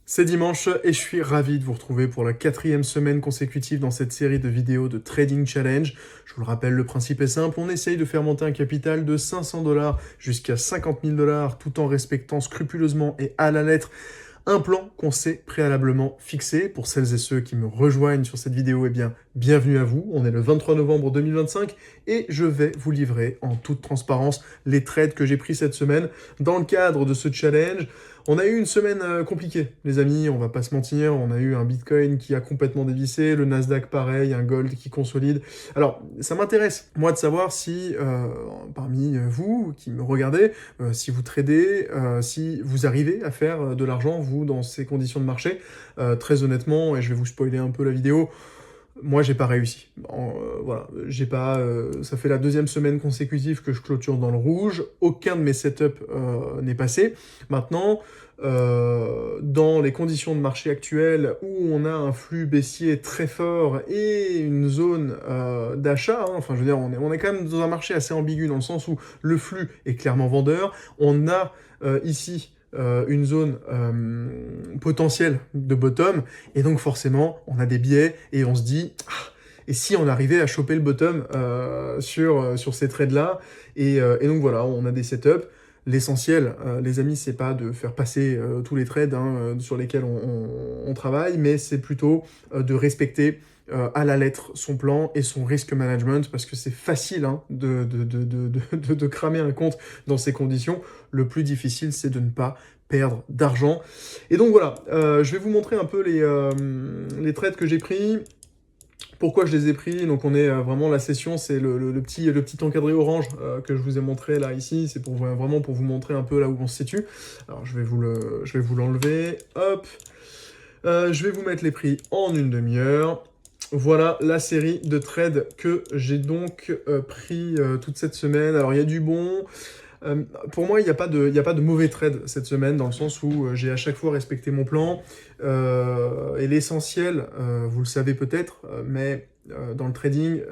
C'est dimanche et je suis ravi de vous retrouver pour la 4e semaine consécutive dans cette série de vidéos de Trading Challenge. Je vous le rappelle, le principe est simple, on essaye de faire monter un capital de 500 dollars jusqu'à 50 000 dollars tout en respectant scrupuleusement et à la lettre un plan qu'on s'est préalablement fixé. Pour celles et ceux qui me rejoignent sur cette vidéo, eh bien, bienvenue à vous. On est le 23 novembre 2025 et je vais vous livrer en toute transparence les trades que j'ai pris cette semaine dans le cadre de ce challenge. On a eu une semaine compliquée, les amis, on va pas se mentir. On a eu un Bitcoin qui a complètement dévissé, le Nasdaq pareil, un Gold qui consolide. Alors, ça m'intéresse, moi, de savoir si, parmi vous qui me regardez, si vous tradez, si vous arrivez à faire de l'argent, vous, dans ces conditions de marché. Très honnêtement, et je vais vous spoiler un peu la vidéo, moi, j'ai pas réussi. Voilà, j'ai pas. Ça fait la 2e semaine consécutive que je clôture dans le rouge. Aucun de mes setups n'est passé. Maintenant, dans les conditions de marché actuelles où on a un flux baissier très fort et une zone d'achat, hein, enfin, je veux dire, on est quand même dans un marché assez ambigu dans le sens où le flux est clairement vendeur. On a ici une zone potentielle de bottom, et donc forcément, on a des biais, et on se dit, ah, et si on arrivait à choper le bottom sur ces trades-là, et donc voilà, on a des setups. L'essentiel, les amis, c'est pas de faire passer tous les trades sur lesquels on travaille, mais c'est plutôt de respecter à la lettre son plan et son risk management, parce que c'est facile hein, de cramer un compte dans ces conditions. Le plus difficile, c'est de ne pas perdre d'argent. Et donc voilà, je vais vous montrer un peu les trades que j'ai pris. Pourquoi je les ai pris? Donc on est vraiment, la session, c'est le petit encadré orange que je vous ai montré là, ici. C'est pour vraiment pour vous montrer un peu là où on se situe. Alors je vais vous l'enlever. Hop. Je vais vous mettre les prix en une demi-heure. Voilà la série de trades que j'ai donc pris toute cette semaine. Alors il y a du bon. Pour moi, il n'y a pas de mauvais trade cette semaine, dans le sens où j'ai à chaque fois respecté mon plan. Et l'essentiel, vous le savez peut-être, mais dans le trading,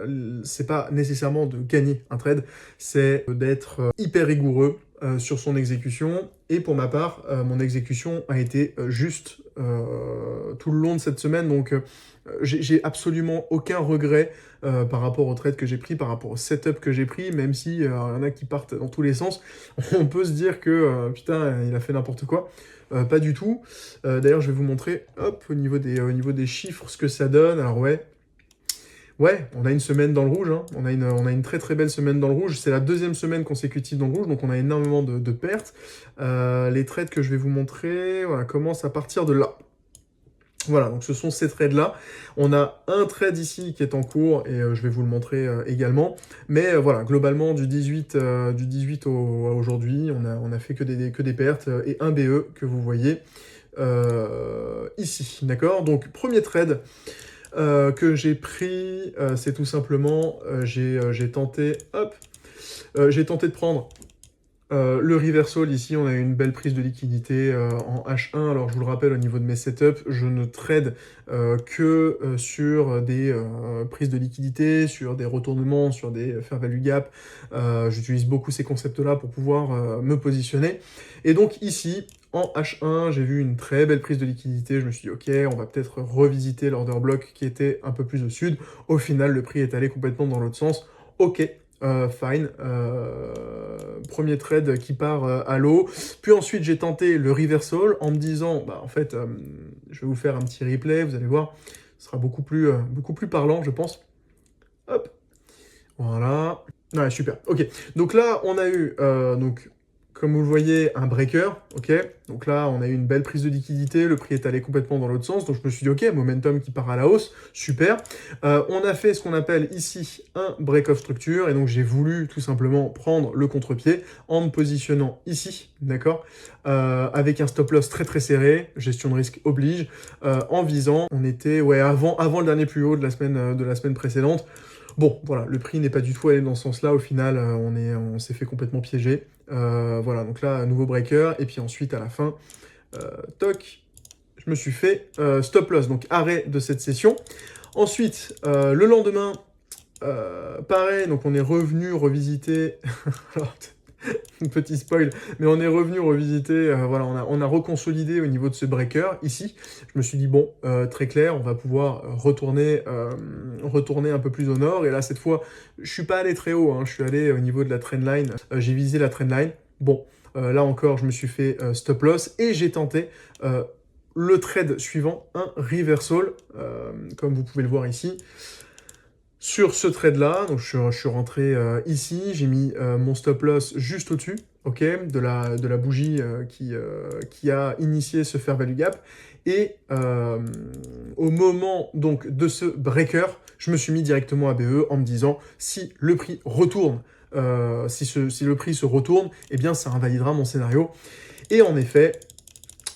c'est pas nécessairement de gagner un trade, c'est d'être hyper rigoureux sur son exécution. Et pour ma part, mon exécution a été juste tout le long de cette semaine, donc j'ai absolument aucun regret par rapport au trade que j'ai pris, par rapport au setup que j'ai pris, même si y en a qui partent dans tous les sens. On peut se dire que putain, il a fait n'importe quoi. Pas du tout. D'ailleurs, je vais vous montrer, hop, au niveau des chiffres, ce que ça donne. Alors ouais, on a une semaine dans le rouge, hein. On a une très très belle semaine dans le rouge. C'est la 2e semaine consécutive dans le rouge, donc on a énormément de pertes. Les trades que je vais vous montrer, voilà, commencent à partir de là. Voilà, donc ce sont ces trades-là. On a un trade ici qui est en cours, et je vais vous le montrer également. Mais voilà, globalement, du 18 à aujourd'hui, on a fait que des pertes, et un BE que vous voyez ici, d'accord? Donc, premier trade que j'ai pris, c'est tout simplement, j'ai tenté, hop, j'ai tenté de prendre le reversal. Ici, on a une belle prise de liquidité en H1. Alors, je vous le rappelle, au niveau de mes setups, je ne trade que sur des prises de liquidité, sur des retournements, sur des fair value gap. J'utilise beaucoup ces concepts-là pour pouvoir me positionner. Et donc ici, en H1, j'ai vu une très belle prise de liquidité. Je me suis dit, ok, on va peut-être revisiter l'order block qui était un peu plus au sud. Au final, le prix est allé complètement dans l'autre sens. Ok, fine. Premier trade qui part à l'eau. Puis ensuite, j'ai tenté le reversal en me disant, bah en fait, je vais vous faire un petit replay, vous allez voir, ce sera beaucoup plus parlant, je pense. Hop, voilà. Ouais, super. Ok. Donc là, on a eu, donc, comme vous le voyez, un breaker. Ok. Donc là, on a eu une belle prise de liquidité. Le prix est allé complètement dans l'autre sens. Donc je me suis dit, ok, momentum qui part à la hausse. Super. On a fait ce qu'on appelle ici un break-off structure. Et donc j'ai voulu tout simplement prendre le contre-pied en me positionnant ici. D'accord. Avec un stop loss très très serré. Gestion de risque oblige. En visant, on était, ouais, avant le dernier plus haut de la semaine précédente. Bon, voilà, le prix n'est pas du tout allé dans ce sens-là. Au final, on s'est fait complètement piéger. Voilà, donc là, nouveau breaker. Et puis ensuite, à la fin, toc, je me suis fait stop loss, donc arrêt de cette session. Ensuite, le lendemain, pareil, donc on est revenu revisiter... Alors, petit spoil, mais on est revenu revisiter, voilà, on a reconsolidé au niveau de ce breaker, ici. Je me suis dit, bon, très clair, on va pouvoir retourner un peu plus au nord, et là, cette fois, je suis pas allé très haut, hein, je suis allé au niveau de la trendline, j'ai visé la trendline. Bon, là encore, je me suis fait stop loss, et j'ai tenté le trade suivant, un reversal, comme vous pouvez le voir ici. Sur ce trade-là, donc je suis rentré ici, j'ai mis mon stop loss juste au-dessus, ok, de la bougie qui a initié ce fair value gap. Et au moment donc de ce breaker, je me suis mis directement à BE en me disant si le prix retourne, si le prix se retourne, eh bien ça invalidera mon scénario. Et en effet,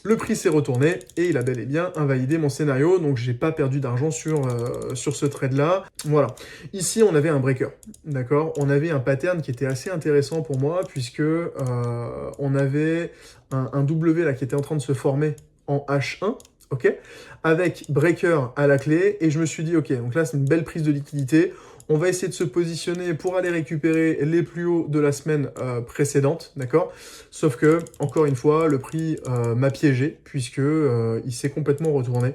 le prix s'est retourné et il a bel et bien invalidé mon scénario, donc j'ai pas perdu d'argent sur ce trade-là. Voilà. Ici, on avait un breaker, d'accord? On avait un pattern qui était assez intéressant pour moi, puisque on avait un W là qui était en train de se former en H1, ok? Avec breaker à la clé, et je me suis dit, ok, donc là, c'est une belle prise de liquidité. On va essayer de se positionner pour aller récupérer les plus hauts de la semaine précédente, d'accord? Sauf que, encore une fois, le prix m'a piégé, puisque il s'est complètement retourné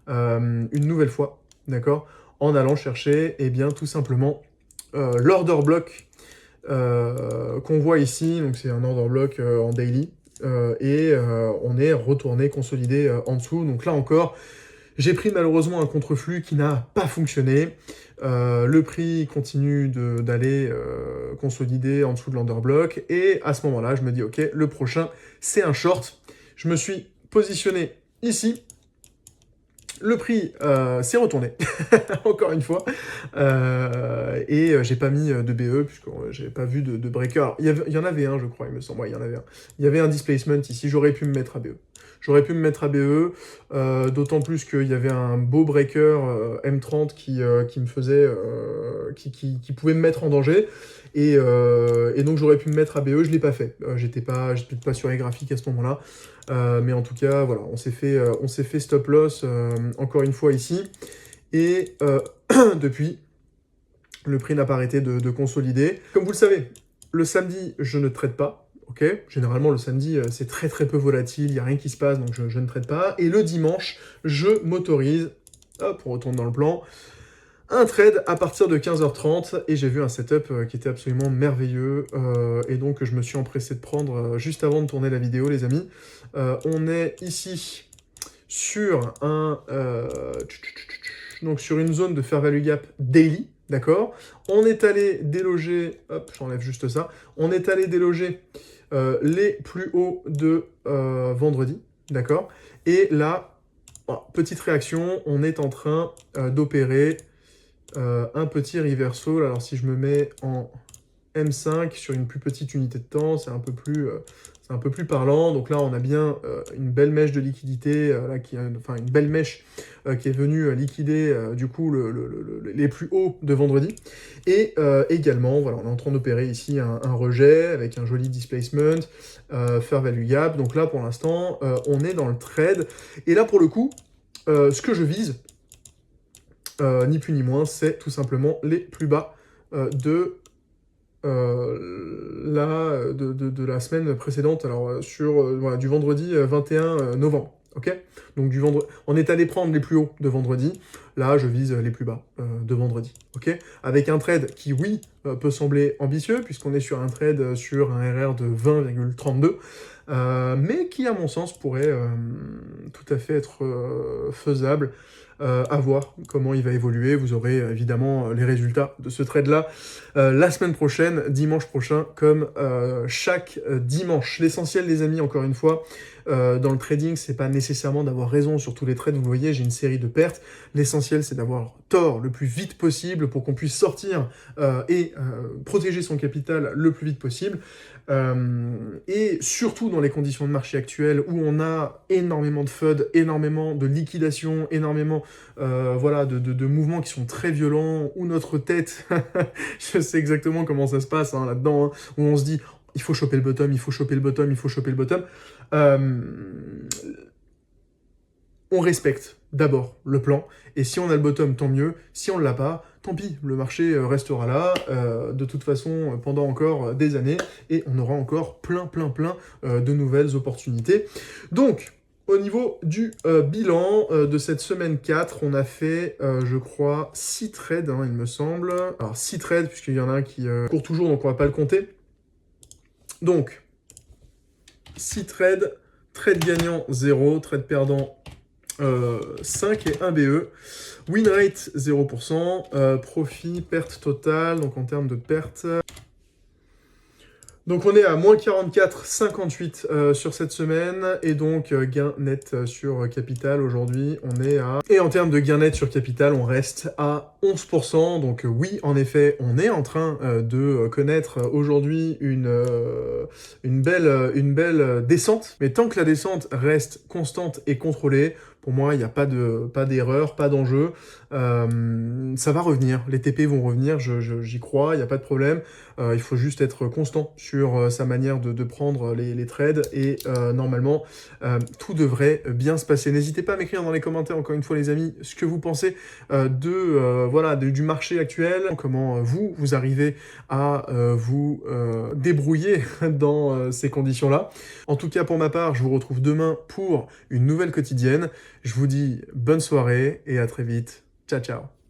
une nouvelle fois, d'accord? En allant chercher, eh bien, tout simplement, l'order block qu'on voit ici, donc c'est un order block en daily, et on est retourné, consolidé en dessous. Donc là encore, j'ai pris malheureusement un contreflux qui n'a pas fonctionné. Le prix continue d'aller consolider en dessous de l'underblock. Et à ce moment-là, je me dis, ok, le prochain, c'est un short. Je me suis positionné ici. Le prix s'est retourné, encore une fois, et j'ai pas mis de BE, puisque j'avais pas vu de breaker. Alors, il y en avait un, je crois, il me semble, ouais, il y en avait un. Il y avait un displacement ici, j'aurais pu me mettre à BE. J'aurais pu me mettre à BE, d'autant plus qu'il y avait un beau breaker M30 qui me faisait, qui pouvait me mettre en danger, et donc j'aurais pu me mettre à BE, je l'ai pas fait. J'étais pas sur les graphiques à ce moment-là. Mais en tout cas, voilà, on s'est fait stop loss encore une fois ici. Et depuis, le prix n'a pas arrêté de consolider. Comme vous le savez, le samedi, je ne trade pas. Ok, généralement, le samedi, c'est très très peu volatile, il n'y a rien qui se passe, donc je ne trade pas. Et le dimanche, je m'autorise, hop, on retourne dans le plan, un trade à partir de 15h30, et j'ai vu un setup qui était absolument merveilleux, et donc je me suis empressé de prendre juste avant de tourner la vidéo, les amis. On est ici sur donc sur une zone de fair value gap daily, d'accord? On est allé déloger, hop, j'enlève juste ça, on est allé déloger les plus hauts de vendredi, d'accord? Et là, petite réaction, on est en train d'opérer un petit reversal. Alors si je me mets en M5 sur une plus petite unité de temps, c'est un peu plus parlant. Donc là, on a bien une belle mèche de liquidité, là, enfin une belle mèche qui est venue liquider du coup les plus hauts de vendredi. Et également, voilà, on est en train d'opérer ici un rejet avec un joli displacement, fair value gap. Donc là, pour l'instant, on est dans le trade. Et là, pour le coup, ce que je vise, ni plus ni moins, c'est tout simplement les plus bas de la semaine précédente, alors sur voilà, du vendredi 21 novembre. Ok, donc on est allé prendre les plus hauts de vendredi, là je vise les plus bas de vendredi, ok, avec un trade qui, oui, peut sembler ambitieux, puisqu'on est sur un trade sur un RR de 20,32, mais qui, à mon sens, pourrait tout à fait être faisable. À voir comment il va évoluer. Vous aurez évidemment les résultats de ce trade-là la semaine prochaine, dimanche prochain, comme chaque dimanche. L'essentiel, les amis, encore une fois, dans le trading, c'est pas nécessairement d'avoir raison sur tous les trades. Vous voyez, j'ai une série de pertes. L'essentiel, c'est d'avoir tort le plus vite possible pour qu'on puisse sortir et protéger son capital le plus vite possible. Et surtout dans les conditions de marché actuelles où on a énormément de FUD, énormément de liquidation, énormément voilà, de mouvements qui sont très violents, où notre tête, je sais exactement comment ça se passe hein, là-dedans, hein, où on se dit il faut choper le bottom, il faut choper le bottom, il faut choper le bottom. on respecte d'abord le plan, et si on a le bottom, tant mieux, si on ne l'a pas, tant pis, le marché restera là, de toute façon, pendant encore des années, et on aura encore plein de nouvelles opportunités. Donc, au niveau du bilan de cette semaine 4, on a fait, je crois, 6 trades, hein, il me semble. Alors, 6 trades, puisqu'il y en a un qui court toujours, donc on va pas le compter. Donc, 6 trades, trade gagnant 0, trade perdant 5 et 1 BE. Win rate 0%, profit, perte totale, donc en termes de perte... Donc on est à moins 44,58 sur cette semaine, et donc gain net sur capital aujourd'hui, on est à... Et en termes de gain net sur capital, on reste à 11%, donc oui, en effet, on est en train de connaître aujourd'hui une belle descente, mais tant que la descente reste constante et contrôlée, pour moi, il n'y a pas d'erreur, pas d'enjeu. Ça va revenir, les TP vont revenir, j'y crois, il n'y a pas de problème. Il faut juste être constant sur sa manière de prendre les trades, et normalement, tout devrait bien se passer. N'hésitez pas à m'écrire dans les commentaires, encore une fois les amis, ce que vous pensez du marché actuel, comment vous arrivez à vous débrouiller dans ces conditions-là. En tout cas, pour ma part, je vous retrouve demain pour une nouvelle quotidienne. Je vous dis bonne soirée et à très vite. Ciao, ciao.